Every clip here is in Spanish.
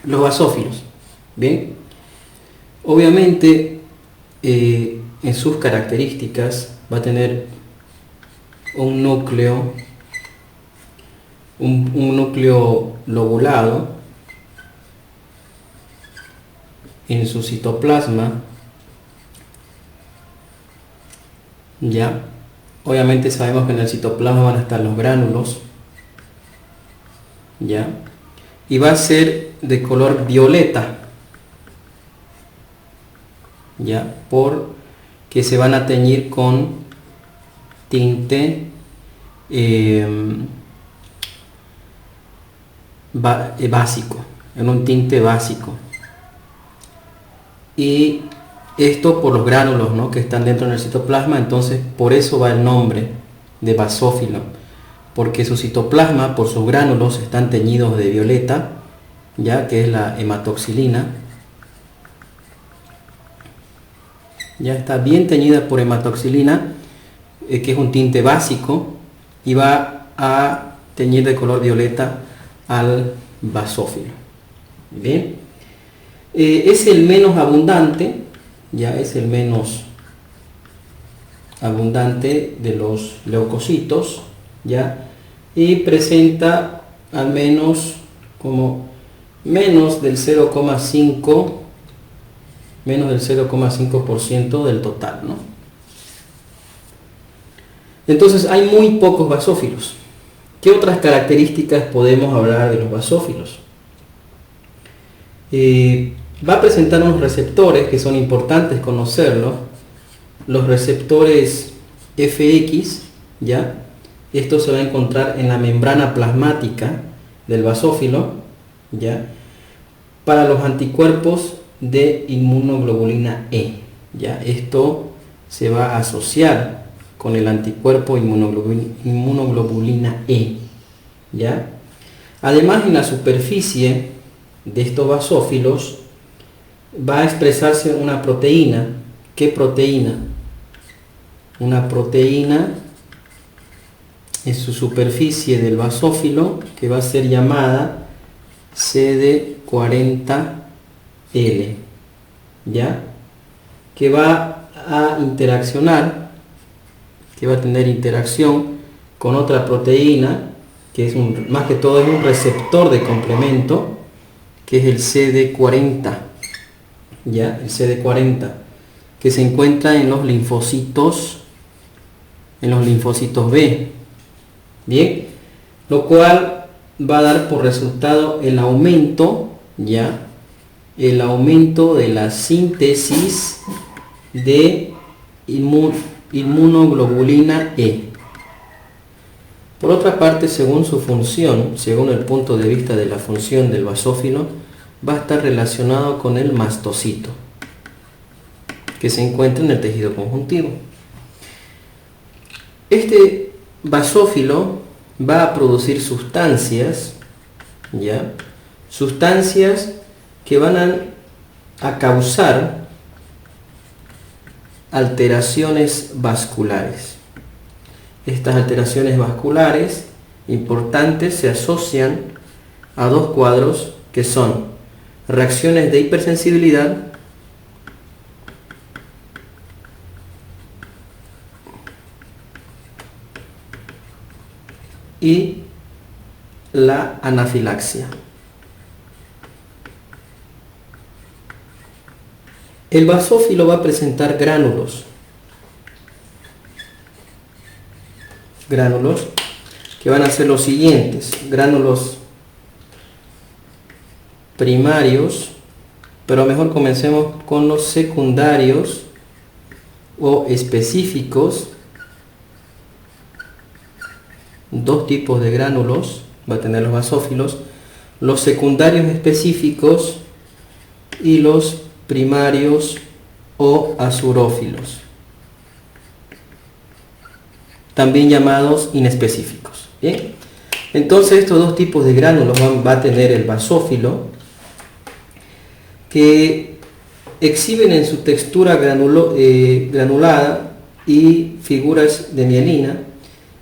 Los basófilos, bien, obviamente en sus características va a tener un núcleo lobulado en su citoplasma. Ya, obviamente sabemos que en el citoplasma van a estar los gránulos, ya, y va a ser de color violeta, ya, porque se van a teñir con tinte básico, en un tinte básico, y esto por los gránulos, ¿no?, que están dentro del citoplasma. Entonces por eso va el nombre de basófilo, porque su citoplasma por sus gránulos están teñidos de violeta, ya que es la hematoxilina, ya está bien teñida por hematoxilina, que es un tinte básico, y va a teñir de color violeta al basófilo. Bien, es el menos abundante, ya es el menos abundante de los leucocitos, ya, y presenta al menos como menos del 0,5% del total, ¿no? Entonces hay muy pocos basófilos. ¿Qué otras características podemos hablar de los basófilos? Va a presentar unos receptores que son importantes conocerlos. Los receptores FX, ¿ya? Esto se va a encontrar en la membrana plasmática del basófilo, ¿ya?, para los anticuerpos de inmunoglobulina E, ¿ya? Esto se va a asociar con el anticuerpo inmunoglobulina E, ¿ya? Además, en la superficie de estos basófilos va a expresarse una proteína. ¿Qué proteína? Una proteína en su superficie del basófilo que va a ser llamada CD40L, ¿ya?, que va a interaccionar, que va a tener interacción con otra proteína que es más que todo es un receptor de complemento, que es el CD40, ¿ya?, el CD40, que se encuentra en los linfocitos B. Bien, lo cual va a dar por resultado el aumento, ¿ya?, el aumento de la síntesis de inmunoglobulina E. Por otra parte, según su función, según el punto de vista de la función del basófilo, va a estar relacionado con el mastocito, que se encuentra en el tejido conjuntivo. Este basófilo va a producir sustancias, ¿ya?, sustancias que van a causar alteraciones vasculares. Estas alteraciones vasculares importantes se asocian a dos cuadros que son reacciones de hipersensibilidad y la anafilaxia. El basófilo va a presentar gránulos que van a ser los siguientes: gránulos primarios, pero mejor comencemos con los secundarios o específicos. Dos tipos de gránulos va a tener los basófilos: los secundarios específicos y los primarios o azurófilos, también llamados inespecíficos. Bien, entonces estos dos tipos de gránulos va a tener el basófilo, que exhiben en su textura granulada y figuras de mielina.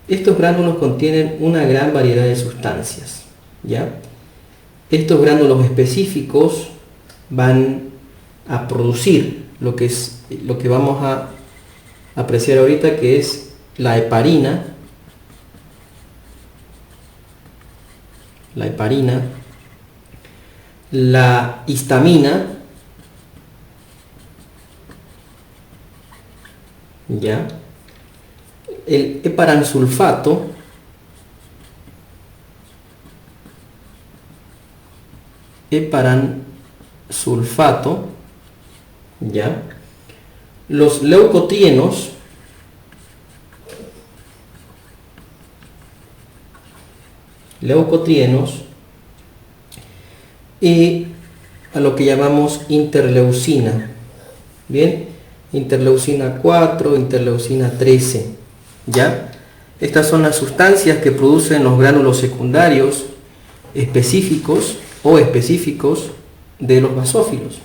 Estos gránulos contienen una gran variedad de sustancias, ¿ya? Estos gránulos específicos van a producir lo que vamos a apreciar ahorita, que es la heparina, la histamina, ¿ya? El heparansulfato, ¿ya? Los leucotrienos, y a lo que llamamos interleucina, bien, interleucina 4, interleucina 13, ¿ya? Estas son las sustancias que producen los gránulos secundarios específicos de los basófilos.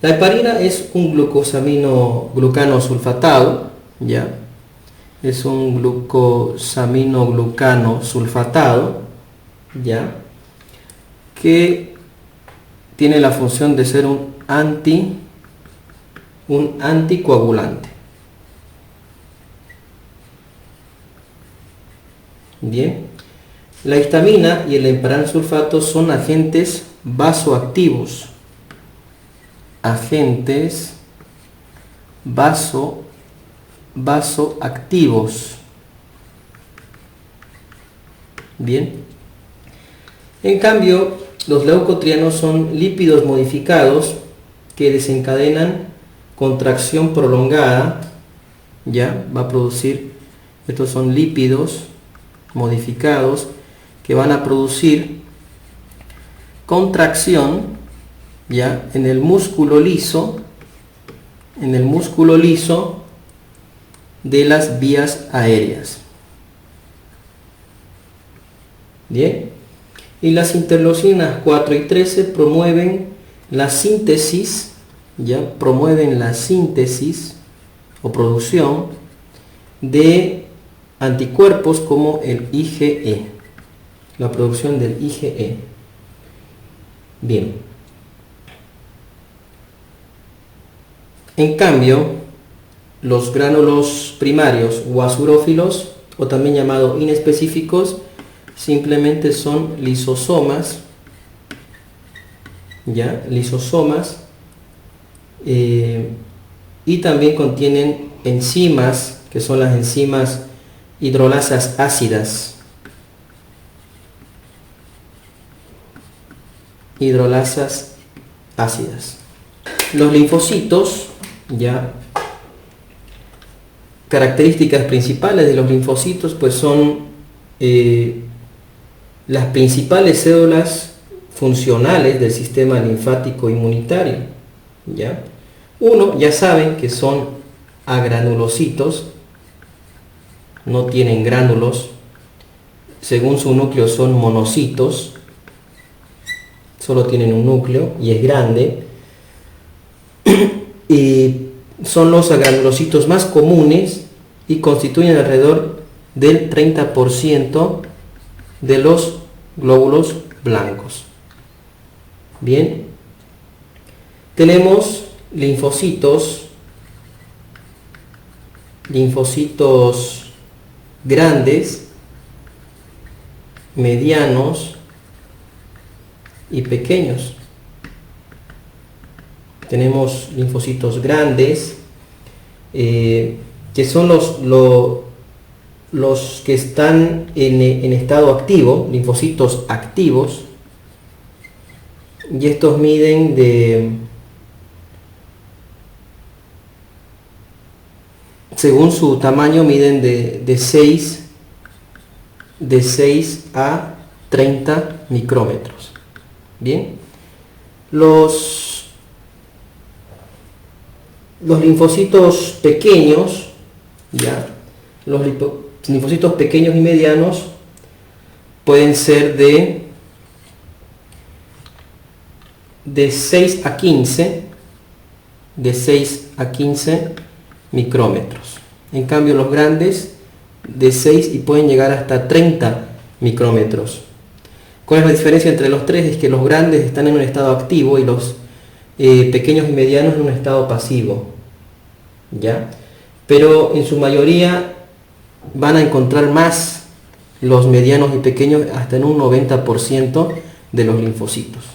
La heparina es un glucano sulfatado, ¿ya? Es un glucano sulfatado, ¿ya? Que tiene la función de ser un anticoagulante. Bien. La histamina y el heparansulfato son agentes vasoactivos. Vasoactivos. Bien. En cambio, los leucotrienos son lípidos modificados que desencadenan contracción prolongada, ya va a producir, estos son lípidos modificados que van a producir contracción, ya, en el músculo liso de las vías aéreas. Bien. Y las interleucinas 4 y 13 promueven la síntesis, ya, o producción de anticuerpos como el IgE, la producción del IgE. Bien. En cambio, los gránulos primarios o asurófilos, o también llamados inespecíficos, simplemente son lisosomas, ¿ya? Y también contienen enzimas, que son las enzimas hidrolasas ácidas. Los linfocitos, ya, características principales de los linfocitos, pues son las principales células funcionales del sistema linfático inmunitario, ¿ya? Uno, ya saben que son agranulocitos, no tienen gránulos, según su núcleo son monocitos, solo tienen un núcleo y es grande, y son los agranulocitos más comunes y constituyen alrededor del 30% de los glóbulos blancos. Bien, tenemos linfocitos grandes, medianos y pequeños. Tenemos linfocitos grandes, que son los que están en estado activo, linfocitos activos, y estos miden según su tamaño, miden de 6 a 30 micrómetros. Bien, los linfocitos pequeños, ya, los linfocitos pequeños y medianos pueden ser de de 6 a 15, de 6 a 15 micrómetros. En cambio los grandes de 6 y pueden llegar hasta 30 micrómetros. ¿Cuál es la diferencia entre los tres? Es que los grandes están en un estado activo y los pequeños y medianos en un estado pasivo, ¿ya? Pero en su mayoría van a encontrar más los medianos y pequeños, hasta en un 90% de los linfocitos.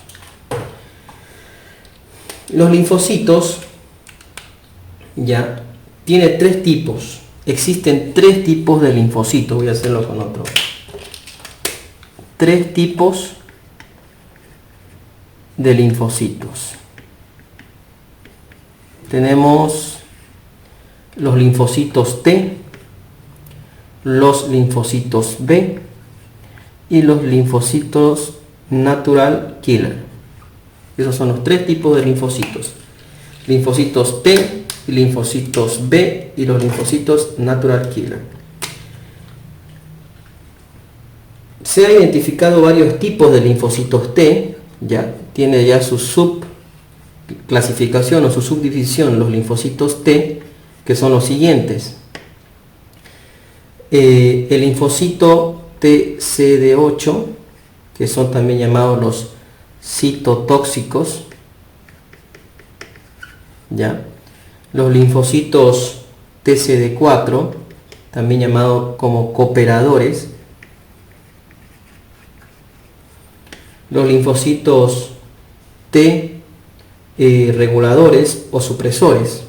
Los linfocitos, ya, tiene tres tipos. Existen tres tipos de linfocitos. Voy a hacerlo con otro. Tres tipos de linfocitos. Tenemos los linfocitos T, los linfocitos B y los linfocitos natural killer. Esos son los tres tipos de linfocitos: linfocitos T, linfocitos B y los linfocitos natural killer. Se ha identificado varios tipos de linfocitos T, ya tiene ya su subclasificación o su subdivisión los linfocitos T, que son los siguientes. El linfocito TCD8, que son también llamados los citotóxicos, ¿ya? Los linfocitos TCD4, también llamados como cooperadores. Los linfocitos T reguladores o supresores.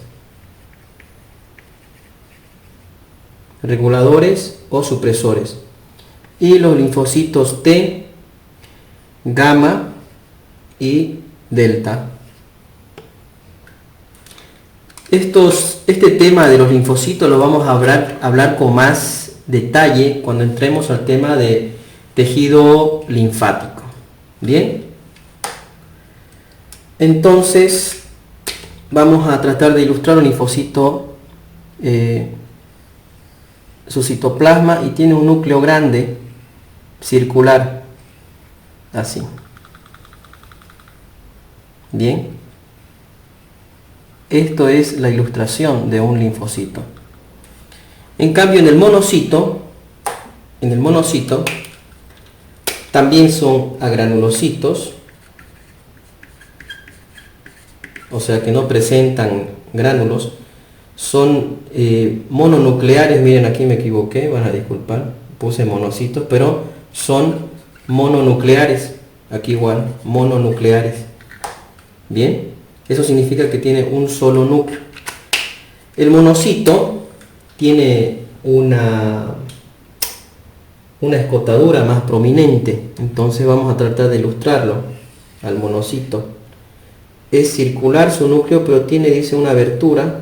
Reguladores o supresores. Y los linfocitos T, gamma y delta. Este tema de los linfocitos lo vamos a hablar con más detalle cuando entremos al tema de tejido linfático. Bien, entonces vamos a tratar de ilustrar un linfocito, su citoplasma, y tiene un núcleo grande, circular, así. Bien, esto es la ilustración de un linfocito. En cambio, en el monocito también son agranulocitos, o sea que no presentan gránulos, son mononucleares. Miren, aquí me equivoqué, van a disculpar, puse monocitos, pero son mononucleares, aquí igual, mononucleares. Bien, eso significa que tiene un solo núcleo. El monocito tiene una escotadura más prominente, entonces vamos a tratar de ilustrarlo al monocito. Es circular su núcleo, pero tiene, dice, una abertura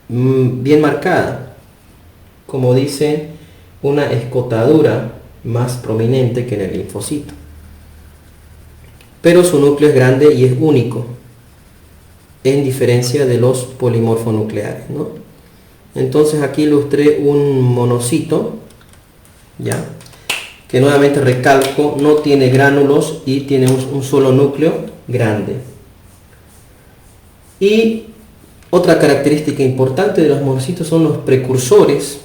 bien marcada, como dice, una escotadura más prominente que en el linfocito, pero su núcleo es grande y es único, en diferencia de los polimorfonucleares, ¿no? Entonces aquí ilustré un monocito, ya, que nuevamente recalco, no tiene gránulos y tiene un solo núcleo grande. Y otra característica importante de los monocitos son los precursores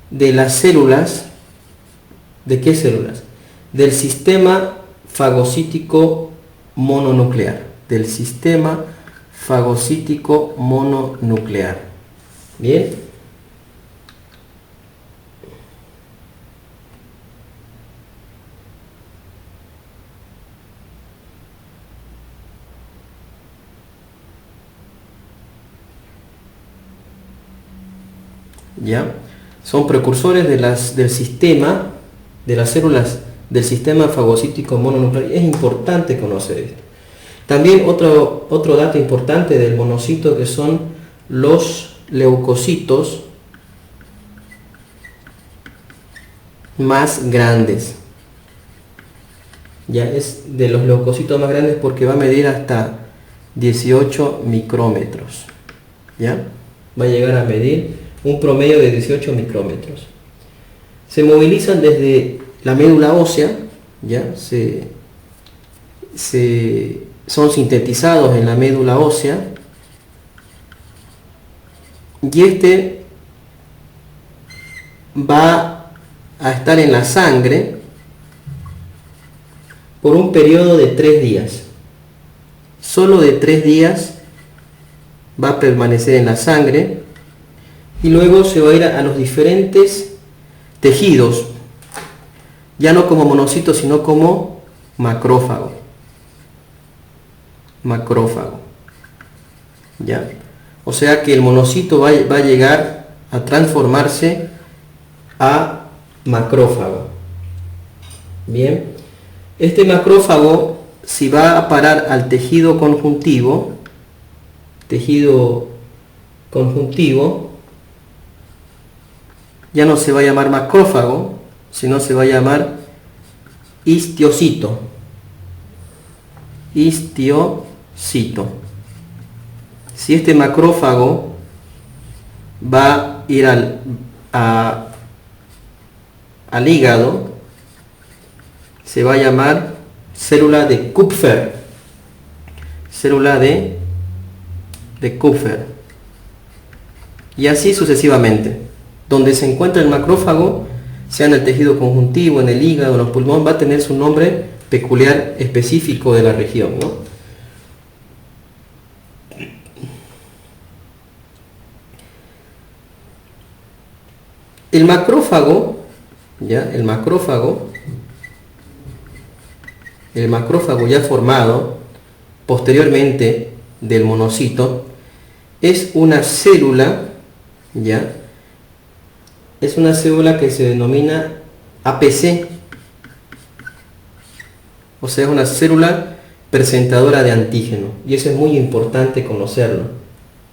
de las células. ¿De qué células? Del sistema fagocítico mononuclear, del sistema fagocítico mononuclear. Bien, ya son precursores del sistema, de las células del sistema fagocítico mononuclear. Es importante conocer esto. También otro dato importante del monocito, que son los leucocitos más grandes. Ya es de los leucocitos más grandes porque va a medir hasta 18 micrómetros. ¿Ya? Va a llegar a medir un promedio de 18 micrómetros. Se movilizan desde la médula ósea, ¿ya? Son sintetizados en la médula ósea, y este va a estar en la sangre por un periodo de 3 días. Solo de 3 días va a permanecer en la sangre y luego se va a ir a los diferentes tejidos, ya no como monocito, sino como macrófago. ¿Ya? O sea que el monocito va a llegar a transformarse a macrófago. Bien, este macrófago, si va a parar al tejido conjuntivo, ya no se va a llamar macrófago, sino se va a llamar histiocito. Si este macrófago va a ir al hígado, se va a llamar célula de Kupfer. Y así sucesivamente. Donde se encuentra el macrófago, sea en el tejido conjuntivo, en el hígado, en los pulmones, va a tener su nombre peculiar específico de la región, ¿no? El macrófago, ¿ya? El macrófago ya formado posteriormente del monocito es una célula, ¿ya? Es una célula que se denomina APC, o sea, es una célula presentadora de antígeno, y eso es muy importante conocerlo.